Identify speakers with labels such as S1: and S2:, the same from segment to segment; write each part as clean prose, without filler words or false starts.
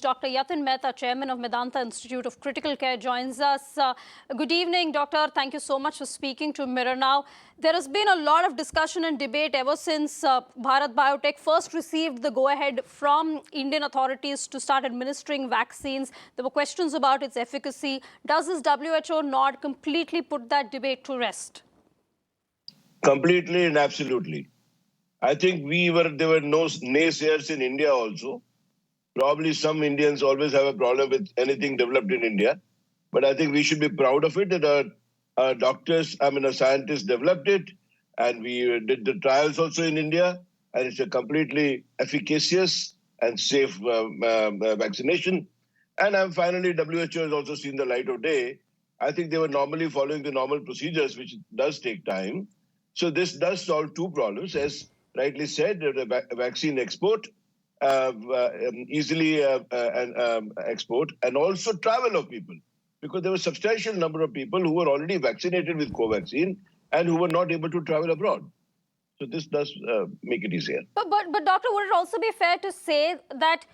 S1: Dr. Yatin Mehta, Chairman of Medanta Institute of Critical Care, joins us. Good evening, Doctor. Thank you so much for speaking to Mirror Now. There has been a lot of discussion and debate ever since Bharat Biotech first received the go-ahead from Indian authorities to start administering vaccines. There were questions about its efficacy. Does this WHO nod completely put that debate to rest?
S2: Completely and absolutely. I think there were no naysayers in India also. Probably some Indians always have a problem with anything developed in India. But I think we should be proud of it that our our scientists developed it, and we did the trials also in India, and it's a completely efficacious and safe vaccination. And finally, WHO has also seen the light of day. I think they were normally following the normal procedures, which does take time. So this does solve two problems, as rightly said, the vaccine export, easily export, and also travel of people, because there was a substantial number of people who were already vaccinated with Covaxin and who were not able to travel abroad. So this does make it easier.
S1: But Doctor, would it also be fair to say that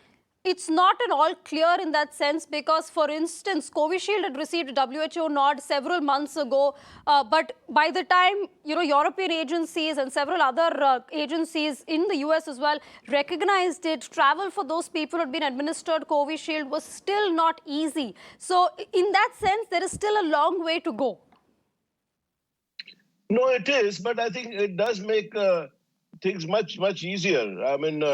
S1: it's not at all clear in that sense? Because, for instance, Covishield had received a WHO nod several months ago, but by the time European agencies and several other agencies in the US as well recognized it, travel for those people who had been administered Covishield was still not easy. So, in that sense, there is still a long way to go.
S2: No, it is, but I think it does make things much easier. I mean,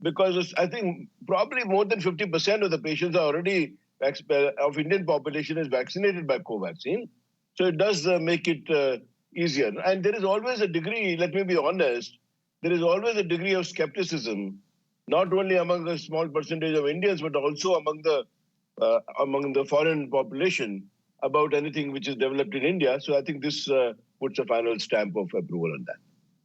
S2: because I think probably more than 50% of the patients are already of Indian population is vaccinated by Covaxin, so it does make it easier. And there is always a degree. Let me be honest. There is always a degree of skepticism, not only among a small percentage of Indians, but also among the foreign population about anything which is developed in India. So I think this puts a final stamp of approval on that.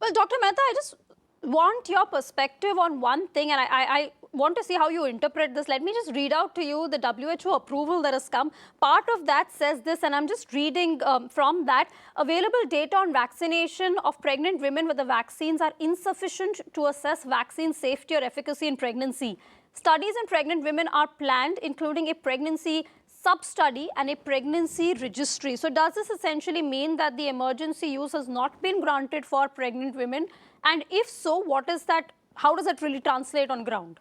S1: Well, Dr. Mehta, I just want your perspective on one thing, and I want to see how you interpret this. Let me just read out to you the WHO approval that has come. Part of that says this, and I'm just reading from that. Available data on vaccination of pregnant women with the vaccines are insufficient to assess vaccine safety or efficacy in pregnancy. Studies in pregnant women are planned, including a pregnancy sub-study and a pregnancy registry. So does this essentially mean that the emergency use has not been granted for pregnant women? And if so, what is that? How does that really translate on ground?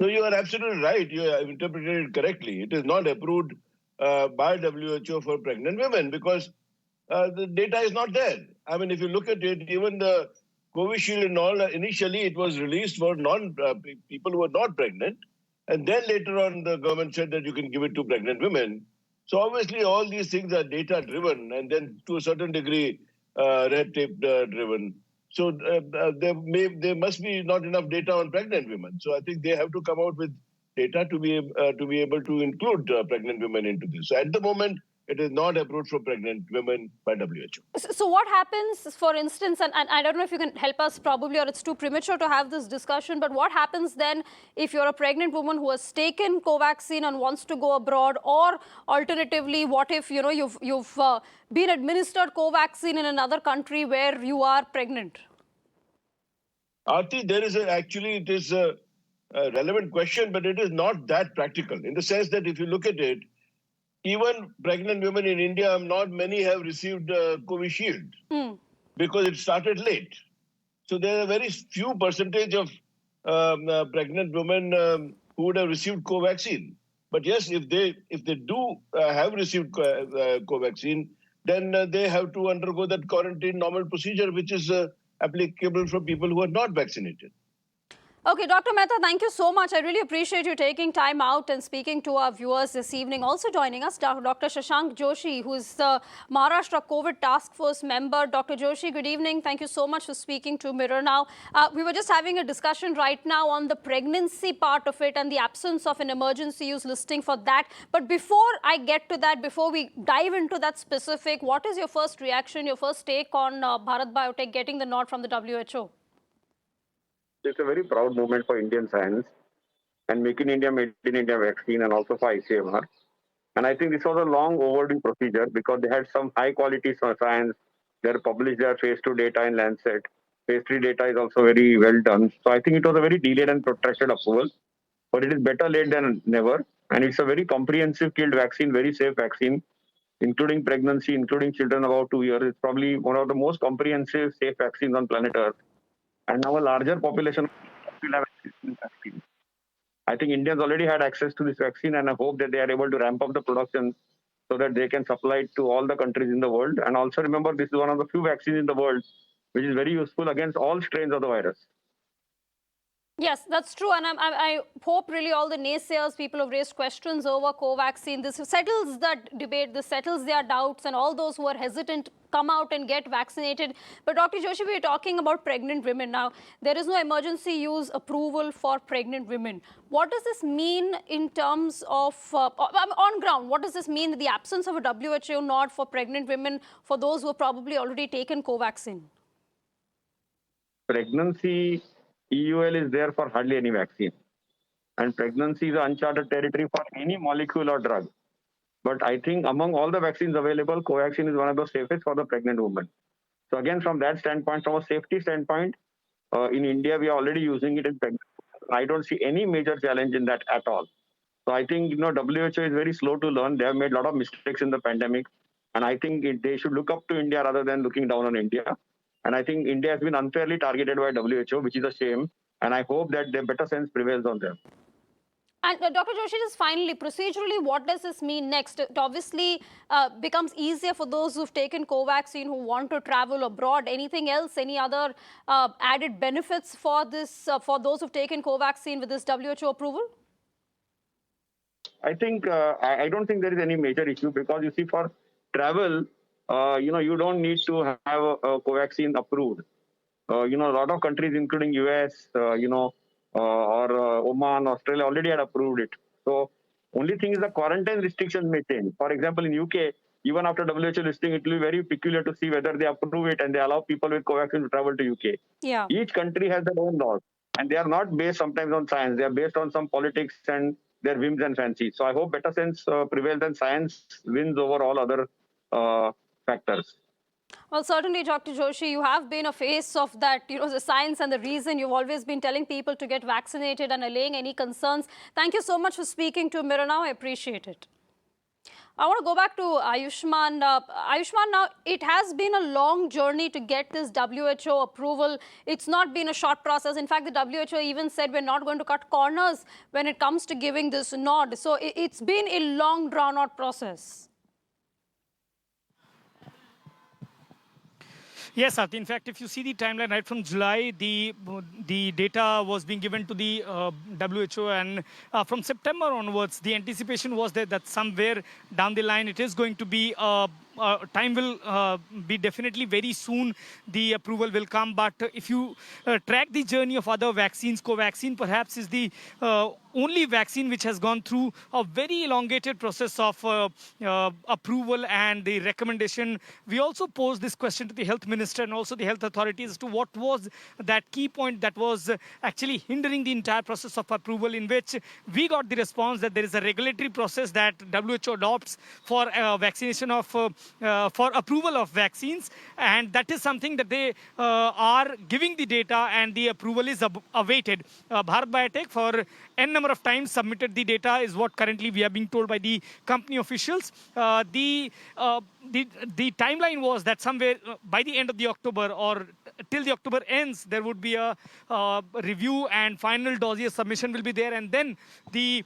S2: No, you are absolutely right. You have interpreted it correctly. It is not approved by WHO for pregnant women because the data is not there. I mean, if you look at it, even the Covishield and all, initially it was released for people who were not pregnant. And then later on, the government said that you can give it to pregnant women. So obviously, all these things are data-driven and then to a certain degree, red tape-driven. So there must be not enough data on pregnant women. So I think they have to come out with data to be able to include pregnant women into this. So at the moment, it is not approved for pregnant women by WHO.
S1: So what happens, for instance, and I don't know if you can help us probably, or it's too premature to have this discussion, but what happens then if you're a pregnant woman who has taken Covaxin and wants to go abroad, or alternatively, what if you've been administered Covaxin in another country where you are pregnant?
S2: Aarti, it is a relevant question, but it is not that practical in the sense that if you look at it, even pregnant women in India, not many have received Covishield because it started late. So there are a very few percentage of pregnant women who would have received Covaxin. But yes, if they do have received Covaxin, then they have to undergo that quarantine normal procedure, which is applicable for people who are not vaccinated.
S1: Okay, Dr. Mehta, thank you so much. I really appreciate you taking time out and speaking to our viewers this evening. Also joining us, Dr. Shashank Joshi, who is the Maharashtra COVID Task Force member. Dr. Joshi, good evening. Thank you so much for speaking to Mirror Now. We were just having a discussion right now on the pregnancy part of it and the absence of an emergency use listing for that. But before I get to that, before we dive into that specific, what is your first reaction, your first take on Bharat Biotech getting the nod from the WHO?
S3: It's a very proud moment for Indian science and Make in India, Made in India vaccine and also for ICMR. And I think this was a long overdue procedure because they had some high quality science. They published their phase 2 data in Lancet. Phase 3 data is also very well done. So I think it was a very delayed and protracted approval. but it is better late than never. And it's a very comprehensive killed vaccine, very safe vaccine, including pregnancy, including children about 2 years. It's probably one of the most comprehensive, safe vaccines on planet Earth. And now a larger population will have access to this vaccine. I think Indians already had access to this vaccine, and I hope that they are able to ramp up the production so that they can supply it to all the countries in the world. And also remember, this is one of the few vaccines in the world which is very useful against all strains of the virus.
S1: Yes, that's true. And I hope really all the naysayers, people who've raised questions over Covaxin, this settles that debate, this settles their doubts, and all those who are hesitant come out and get vaccinated. But Dr. Joshi, we're talking about pregnant women now. There is no emergency use approval for pregnant women. What does this mean in terms of, on ground, what does this mean, the absence of a WHO nod for pregnant women, for those who have probably already taken Covaxin?
S3: Pregnancy EUL is there for hardly any vaccine. And pregnancy is uncharted territory for any molecule or drug. But I think among all the vaccines available, Covaxin is one of the safest for the pregnant woman. So again, from that standpoint, from a safety standpoint, in India, we are already using it in pregnant women. I don't see any major challenge in that at all. So I think, WHO is very slow to learn. They have made a lot of mistakes in the pandemic. And I think they should look up to India rather than looking down on India. And I think India has been unfairly targeted by WHO, which is a shame. And I hope that their better sense prevails on them.
S1: And Dr. Joshi, just finally, procedurally, what does this mean next? It obviously becomes easier for those who've taken Covaxin who want to travel abroad. Anything else? Any other added benefits for this for those who've taken Covaxin with this WHO approval?
S3: I think I don't think there is any major issue because you see for travel, you don't need to have a Covaxin approved. A lot of countries, including US, or Oman, Australia, already had approved it. So only thing is the quarantine restrictions may change. For example, in UK, even after WHO listing, it will be very peculiar to see whether they approve it and they allow people with Covaxin to travel to UK.
S1: Yeah.
S3: Each country has their own laws, and they are not based sometimes on science. They are based on some politics and their whims and fancies. So I hope better sense prevails and science wins over all other factors.
S1: Well, certainly, Dr. Joshi, you have been a face of that, the science and the reason. You've always been telling people to get vaccinated and allaying any concerns. Thank you so much for speaking to Mirror Now. I appreciate it. I want to go back to Ayushman. Ayushman, now, it has been a long journey to get this WHO approval. It's not been a short process. In fact, the WHO even said we're not going to cut corners when it comes to giving this nod. So it's been a long, drawn-out process.
S4: Yes, Arti. In fact, if you see the timeline right from July, the data was being given to the WHO, and from September onwards, the anticipation was that somewhere down the line, it is going to be time will be definitely very soon. The approval will come. But if you track the journey of other vaccines, Covaxin perhaps is the only vaccine which has gone through a very elongated process of approval and the recommendation. We also posed this question to the health minister and also the health authorities as to what was that key point that was actually hindering the entire process of approval, in which we got the response that there is a regulatory process that WHO adopts for vaccination of for approval of vaccines, and that is something that they are giving the data and the approval is awaited. Bharat Biotech for N number of times submitted the data is what currently we are being told by the company officials. The timeline was that somewhere by the end of the October or till the October ends, there would be a review and final dossier submission will be there, and then the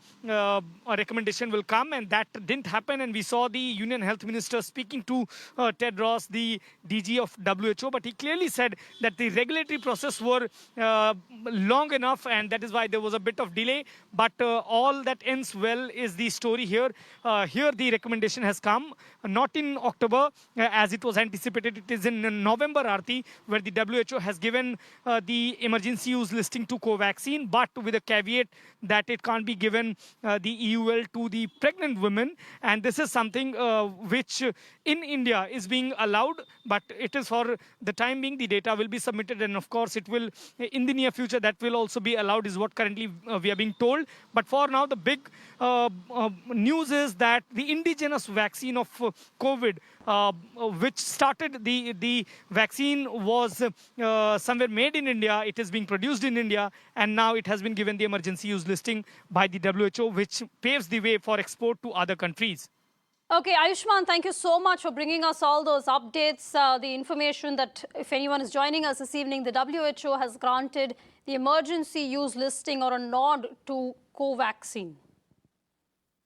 S4: recommendation will come, and that didn't happen. And we saw the Union Health Minister speaking to Tedros, the DG of WHO, but he clearly said that the regulatory process were long enough, and that is why there was a bit of delay. But all that ends well is the story here. Here the recommendation has come, not in October as it was anticipated. It is in November, Arti, where the WHO has given the emergency use listing to Covaxin, but with a caveat that it can't be given the EUL to the pregnant women. And this is something which in India is being allowed, but it is for the time being. The data will be submitted, and of course it will in the near future that will also be allowed, is what currently we are being told. But for now, the big news is that the indigenous vaccine of COVID, which started the vaccine was somewhere made in India, it is being produced in India, and now it has been given the emergency use listing by the WHO, which paves the way for export to other countries.
S1: Okay, Ayushman, thank you so much for bringing us all those updates, the information that if anyone is joining us this evening, the WHO has granted the emergency use listing or a nod to Covaxin.